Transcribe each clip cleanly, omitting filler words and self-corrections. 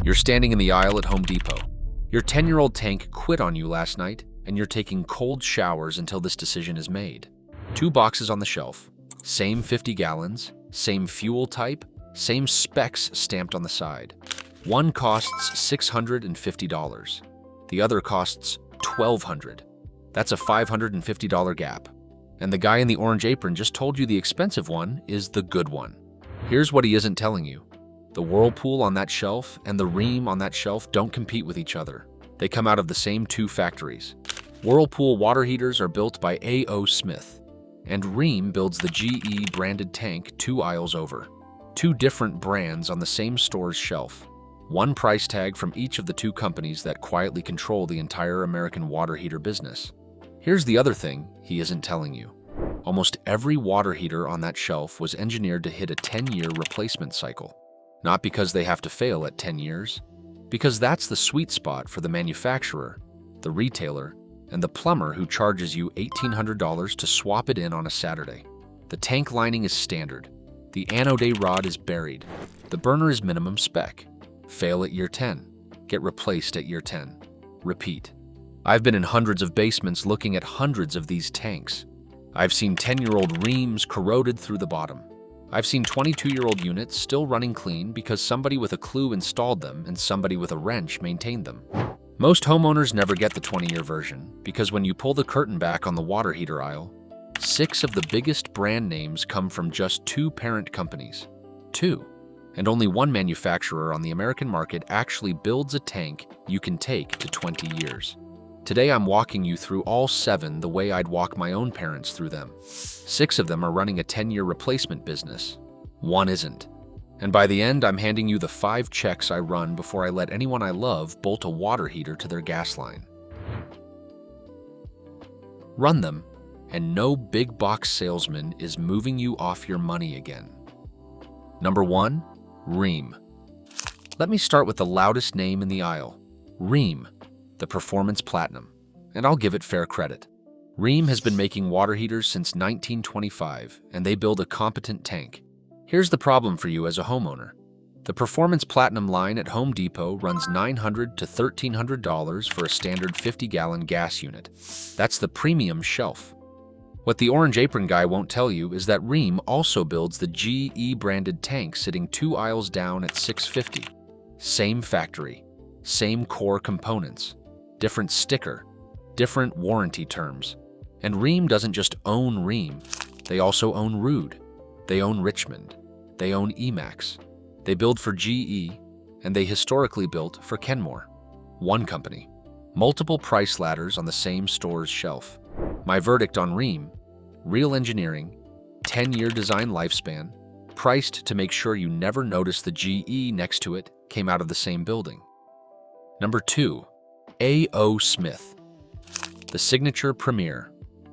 You're standing in the aisle at Home Depot. Your 10-year-old tank quit on you last night, and you're taking cold showers until this decision is made. 2 boxes on the shelf, same 50 gallons, same fuel type, same specs stamped on the side. One costs $650. The other costs $1,200. That's a $550 gap. And the guy in the orange apron just told you the expensive one is the good one. Here's what he isn't telling you. The Whirlpool on that shelf and the Rheem on that shelf don't compete with each other. They come out of the same 2 factories. Whirlpool water heaters are built by A.O. Smith, and Rheem builds the GE branded tank 2 aisles over. 2 different brands on the same store's shelf. One price tag from each of the 2 companies that quietly control the entire American water heater business. Here's the other thing he isn't telling you. Almost every water heater on that shelf was engineered to hit a 10-year replacement cycle. Not because they have to fail at 10 years, because that's the sweet spot for the manufacturer, the retailer, and the plumber who charges you $1,800 to swap it in on a Saturday. The tank lining is standard. The anode rod is buried. The burner is minimum spec. Fail at year 10. Get replaced at year 10. Repeat. I've been in hundreds of basements looking at hundreds of these tanks. I've seen 10-year-old Rheems corroded through the bottom. I've seen 22-year-old units still running clean because somebody with a clue installed them and somebody with a wrench maintained them. Most homeowners never get the 20-year version because when you pull the curtain back on the water heater aisle, 6 of the biggest brand names come from just 2 parent companies. 2. And only 1 manufacturer on the American market actually builds a tank you can take to 20 years. Today I'm walking you through all 7 the way I'd walk my own parents through them. 6 of them are running a 10-year replacement business. 1 isn't. And by the end, I'm handing you the 5 checks I run before I let anyone I love bolt a water heater to their gas line. Run them, and no big box salesman is moving you off your money again. Number 1, Rheem. Let me start with the loudest name in the aisle, Rheem, the Performance Platinum, and I'll give it fair credit. Rheem has been making water heaters since 1925, and they build a competent tank. Here's the problem for you as a homeowner. The Performance Platinum line at Home Depot runs $900 to $1,300 for a standard 50-gallon gas unit. That's the premium shelf. What the orange apron guy won't tell you is that Rheem also builds the GE-branded tank sitting 2 aisles down at $650. Same factory, same core components, different sticker, different warranty terms. And Rheem doesn't just own Rheem, they also own Rude, they own Richmond, they own Emax, they build for GE, and they historically built for Kenmore. One company, multiple price ladders on the same store's shelf. My verdict on Rheem: real engineering, 10-year design lifespan, priced to make sure you never notice the GE next to it came out of the same building. Number 2, A.O. Smith, the signature premier.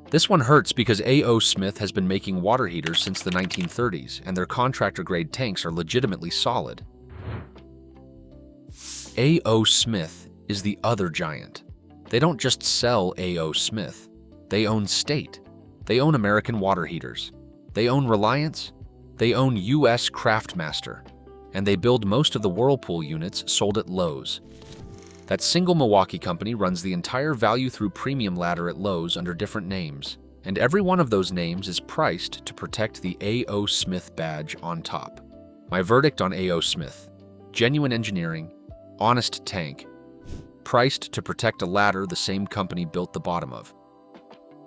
This one hurts because A.O. Smith has been making water heaters since the 1930s, and their contractor-grade tanks are legitimately solid. A.O. Smith is the other giant. They don't just sell A.O. Smith. They own State. They own American Water Heaters. They own Reliance. They own U.S. Craftmaster. And they build most of the Whirlpool units sold at Lowe's. That single Milwaukee company runs the entire value through premium ladder at Lowe's under different names, and every one of those names is priced to protect the A.O. Smith badge on top. My verdict on A.O. Smith: genuine engineering, honest tank, priced to protect a ladder the same company built the bottom of.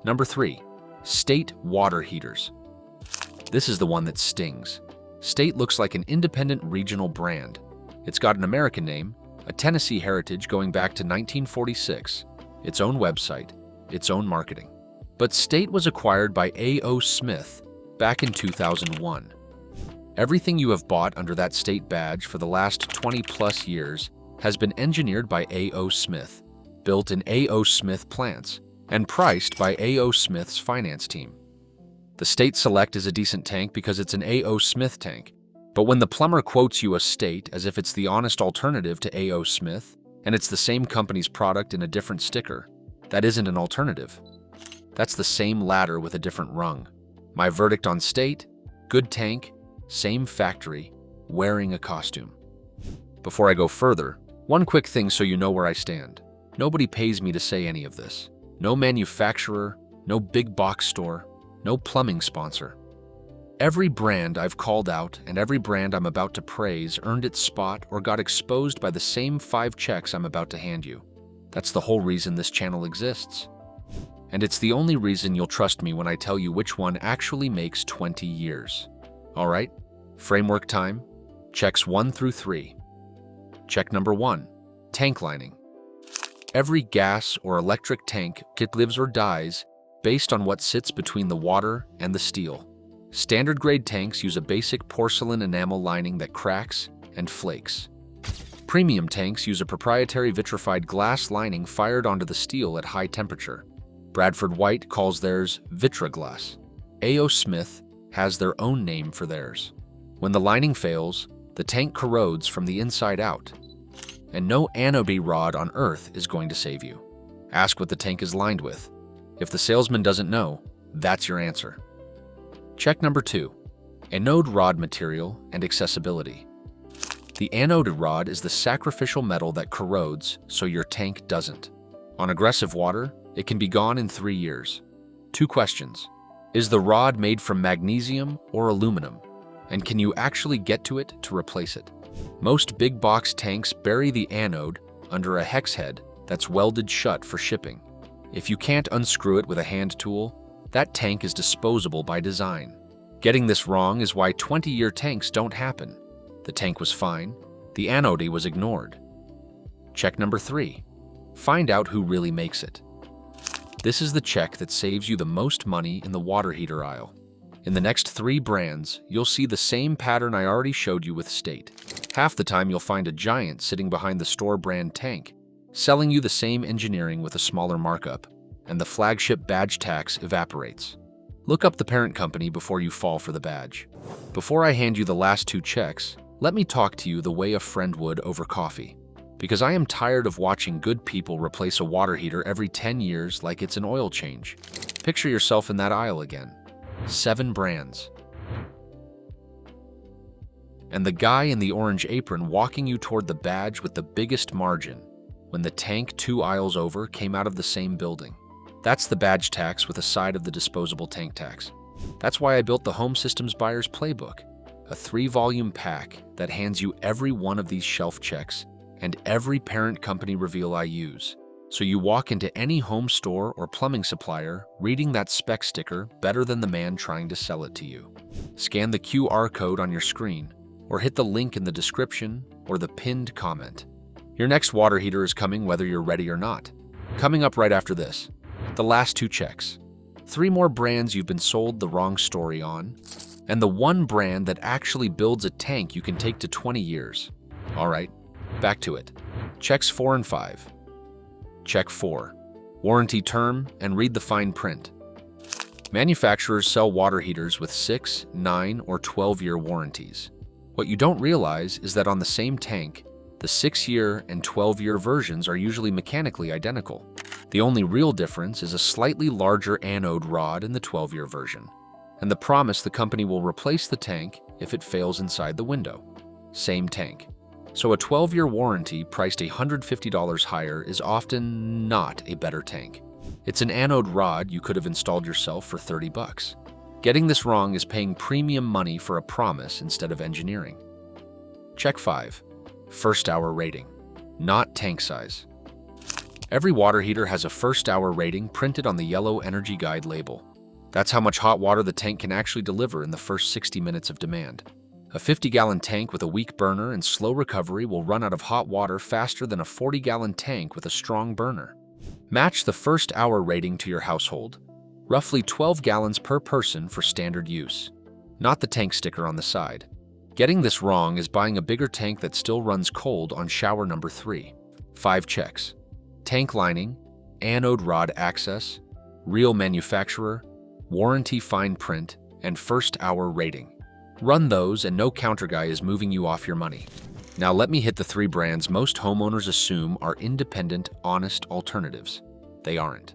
Number 3, State Water Heaters. This is the one that stings. State looks like an independent regional brand. It's got an American name, a Tennessee heritage going back to 1946, its own website, its own marketing. But State was acquired by A.O. Smith back in 2001. Everything you have bought under that State badge for the last 20-plus years has been engineered by A.O. Smith, built in A.O. Smith plants, and priced by A.O. Smith's finance team. The State Select is a decent tank because it's an A.O. Smith tank, but when the plumber quotes you a State as if it's the honest alternative to A.O. Smith, and it's the same company's product in a different sticker, that isn't an alternative. That's the same ladder with a different rung. My verdict on State: good tank, same factory, wearing a costume. Before I go further, one quick thing so you know where I stand. Nobody pays me to say any of this. No manufacturer, no big box store, no plumbing sponsor. Every brand I've called out and every brand I'm about to praise earned its spot or got exposed by the same 5 checks I'm about to hand you. That's the whole reason this channel exists. And it's the only reason you'll trust me when I tell you which one actually makes 20 years. All right, framework time. Checks 1 through 3. Check number 1, tank lining. Every gas or electric tank lives or dies based on what sits between the water and the steel. Standard grade tanks use a basic porcelain enamel lining that cracks and flakes. Premium tanks use a proprietary vitrified glass lining fired onto the steel at high temperature. Bradford White calls theirs Vitraglass. A.O. Smith has their own name for theirs. When the lining fails, the tank corrodes from the inside out, and no anode rod on earth is going to save you. Ask what the tank is lined with. If the salesman doesn't know, that's your answer. Check number 2, anode rod material and accessibility. The anode rod is the sacrificial metal that corrodes so your tank doesn't. On aggressive water, it can be gone in 3 years. 2 questions. Is the rod made from magnesium or aluminum? And can you actually get to it to replace it? Most big box tanks bury the anode under a hex head that's welded shut for shipping. If you can't unscrew it with a hand tool, that tank is disposable by design. Getting this wrong is why 20-year tanks don't happen. The tank was fine, the anode was ignored. Check number 3, find out who really makes it. This is the check that saves you the most money in the water heater aisle. In the next 3 brands, you'll see the same pattern I already showed you with State. Half the time you'll find a giant sitting behind the store brand tank, selling you the same engineering with a smaller markup, and the flagship badge tax evaporates. Look up the parent company before you fall for the badge. Before I hand you the last 2 checks, let me talk to you the way a friend would over coffee. Because I am tired of watching good people replace a water heater every 10 years like it's an oil change. Picture yourself in that aisle again. 7 brands. And the guy in the orange apron walking you toward the badge with the biggest margin when the tank 2 aisles over came out of the same building. That's the badge tax with a side of the disposable tank tax. That's why I built the Home Systems Buyer's Playbook, a 3-volume pack that hands you every one of these shelf checks and every parent company reveal I use. So you walk into any home store or plumbing supplier reading that spec sticker better than the man trying to sell it to you. Scan the QR code on your screen or hit the link in the description or the pinned comment. Your next water heater is coming whether you're ready or not. Coming up right after this, the last 2 checks, 3 more brands you've been sold the wrong story on, and the 1 brand that actually builds a tank you can take to 20 years. All right, back to it. Checks 4 and 5. Check 4, warranty term and read the fine print. Manufacturers sell water heaters with 6, 9, or 12-year warranties. What you don't realize is that on the same tank, the 6-year and 12-year versions are usually mechanically identical. The only real difference is a slightly larger anode rod in the 12-year version, and the promise the company will replace the tank if it fails inside the window. Same tank. So a 12-year warranty priced $150 higher is often not a better tank. It's an anode rod you could have installed yourself for $30. Getting this wrong is paying premium money for a promise instead of engineering. Check 5, first hour rating, not tank size. Every water heater has a first hour rating printed on the yellow Energy Guide label. That's how much hot water the tank can actually deliver in the first 60 minutes of demand. A 50-gallon tank with a weak burner and slow recovery will run out of hot water faster than a 40-gallon tank with a strong burner. Match the first hour rating to your household, roughly 12 gallons per person for standard use, not the tank sticker on the side. Getting this wrong is buying a bigger tank that still runs cold on shower number 3. 5 checks. Tank lining, anode rod access, real manufacturer, warranty fine print, and first hour rating. Run those and no counter guy is moving you off your money. Now let me hit the 3 brands most homeowners assume are independent, honest alternatives. They aren't.